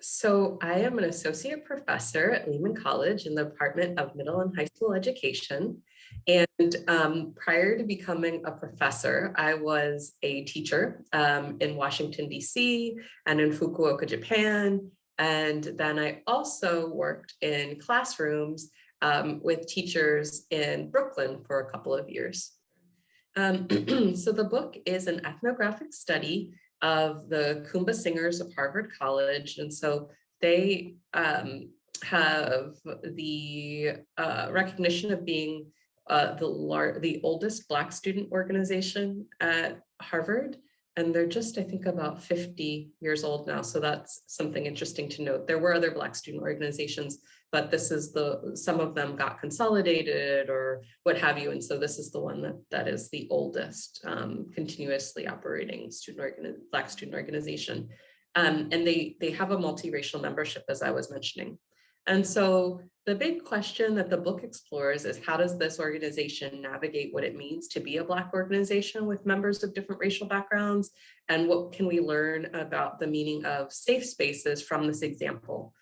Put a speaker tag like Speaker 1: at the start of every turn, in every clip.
Speaker 1: So I am an associate professor at Lehman College in the Department of Middle and High School Education. And prior to becoming a professor, I was a teacher in Washington, D.C. and in Fukuoka, Japan. And then I also worked in classrooms with teachers in Brooklyn for a couple of years. So the book is an ethnographic study of the Kumba singers of Harvard College. And so they have the recognition of being the oldest Black student organization at Harvard. And they're just, I think, about 50 years old now. So that's something interesting to note. There were other Black student organizations, but this is some of them got consolidated or what have you. And so this is the one that is the oldest continuously operating Black student organization. And they have a multiracial membership, as I was mentioning. And so the big question that the book explores is, how does this organization navigate what it means to be a Black organization with members of different racial backgrounds? And what can we learn about the meaning of safe spaces from this example?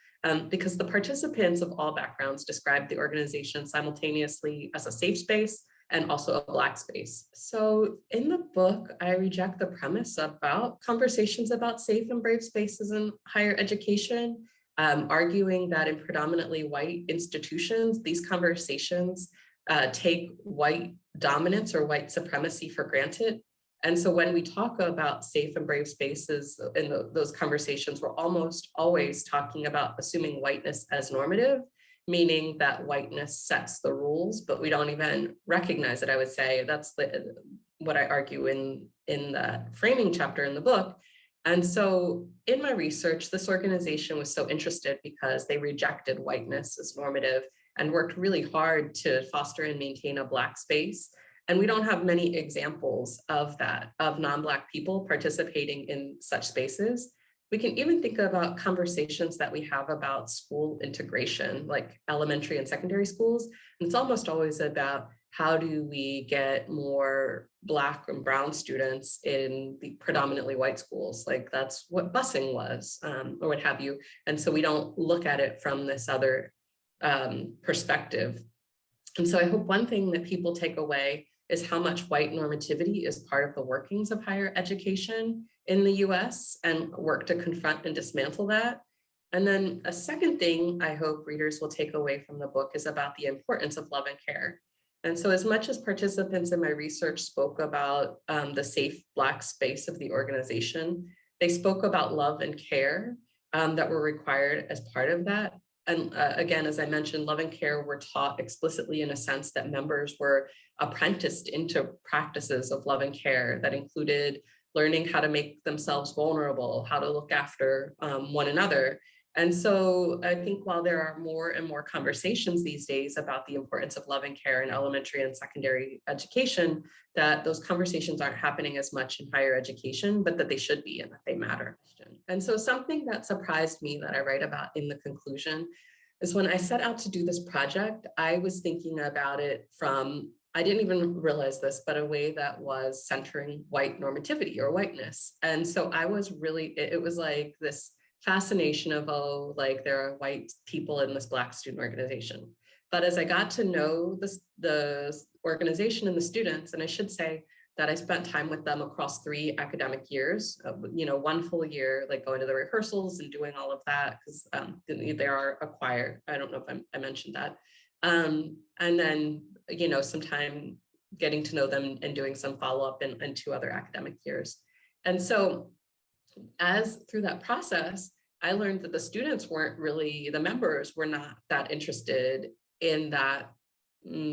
Speaker 1: Because the participants of all backgrounds described the organization simultaneously as a safe space and also a Black space. So in the book, I reject the premise about conversations about safe and brave spaces in higher education, arguing that in predominantly white institutions, these conversations take white dominance or white supremacy for granted. And so when we talk about safe and brave spaces in those conversations, we're almost always talking about assuming whiteness as normative, meaning that whiteness sets the rules, but we don't even recognize it, I would say. That's what I argue in the framing chapter in the book. And so in my research, this organization was so interested because they rejected whiteness as normative and worked really hard to foster and maintain a Black space. And we don't have many examples of that, of non-Black people participating in such spaces. We can even think about conversations that we have about school integration, like elementary and secondary schools. And it's almost always about, how do we get more Black and brown students in the predominantly white schools? Like that's what busing was, or what have you. And so we don't look at it from this other perspective. And so I hope one thing that people take away is how much white normativity is part of the workings of higher education in the US, and work to confront and dismantle that. And then a second thing I hope readers will take away from the book is about the importance of love and care. And so as much as participants in my research spoke about the safe Black space of the organization, they spoke about love and care that were required as part of that. And again, as I mentioned, love and care were taught explicitly in a sense that members were apprenticed into practices of love and care that included learning how to make themselves vulnerable, how to look after one another. And so I think while there are more and more conversations these days about the importance of love and care in elementary and secondary education, that those conversations aren't happening as much in higher education, but that they should be and that they matter. And so something that surprised me that I write about in the conclusion is when I set out to do this project, I was thinking about it from, I didn't even realize this, but a way that was centering white normativity or whiteness. And so I was really, it was like this fascination of, oh, like there are white people in this Black student organization. But as I got to know the organization and the students, and I should say that I spent time with them across 3 academic years, one full year, like going to the rehearsals and doing all of that, because they are a choir. I don't know if I mentioned that. And then, some time getting to know them and doing some follow-up in 2 other academic years. And so through that process, I learned that the students weren't really, the members were not that interested in that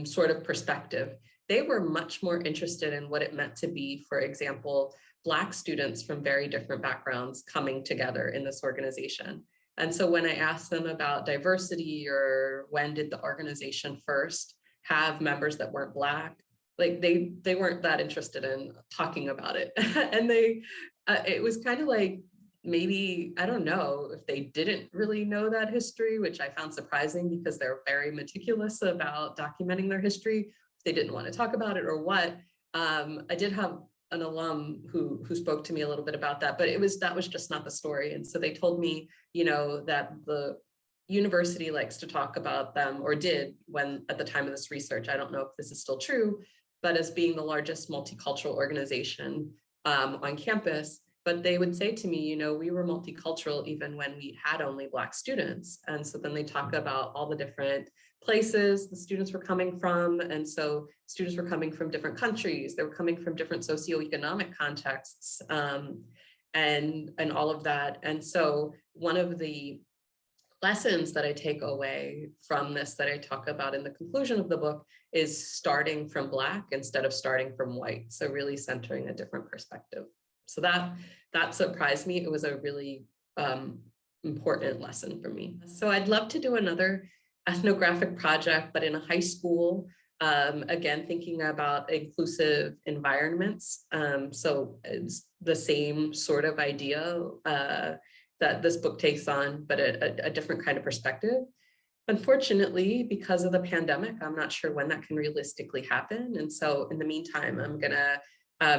Speaker 1: sort of perspective. They were much more interested in what it meant to be, for example, Black students from very different backgrounds coming together in this organization. And so when I asked them about diversity or when did the organization first have members that weren't Black, like they weren't that interested in talking about it. And it was kind of like, maybe, I don't know if they didn't really know that history, which I found surprising because they're very meticulous about documenting their history. If they didn't want to talk about it or what. I did have an alum who spoke to me a little bit about that, but that was just not the story. And so they told me, that the university likes to talk about them, or did when at the time of this research. I don't know if this is still true, but as being the largest multicultural organization on campus. But they would say to me, we were multicultural even when we had only Black students. And so then they talk about all the different places the students were coming from. And so students were coming from different countries. They were coming from different socioeconomic contexts, and all of that. And so one of the lessons that I take away from this, that I talk about in the conclusion of the book, is starting from Black instead of starting from white. So really centering a different perspective. So that surprised me. It was a really important lesson for me. So I'd love to do another ethnographic project, but in a high school, again, thinking about inclusive environments. So it's the same sort of idea that this book takes on, but a different kind of perspective. Unfortunately, because of the pandemic, I'm not sure when that can realistically happen. And so in the meantime, I'm gonna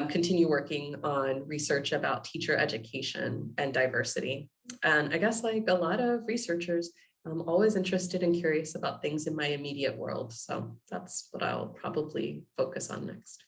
Speaker 1: continue working on research about teacher education and diversity. And I guess like a lot of researchers, I'm always interested and curious about things in my immediate world. So that's what I'll probably focus on next.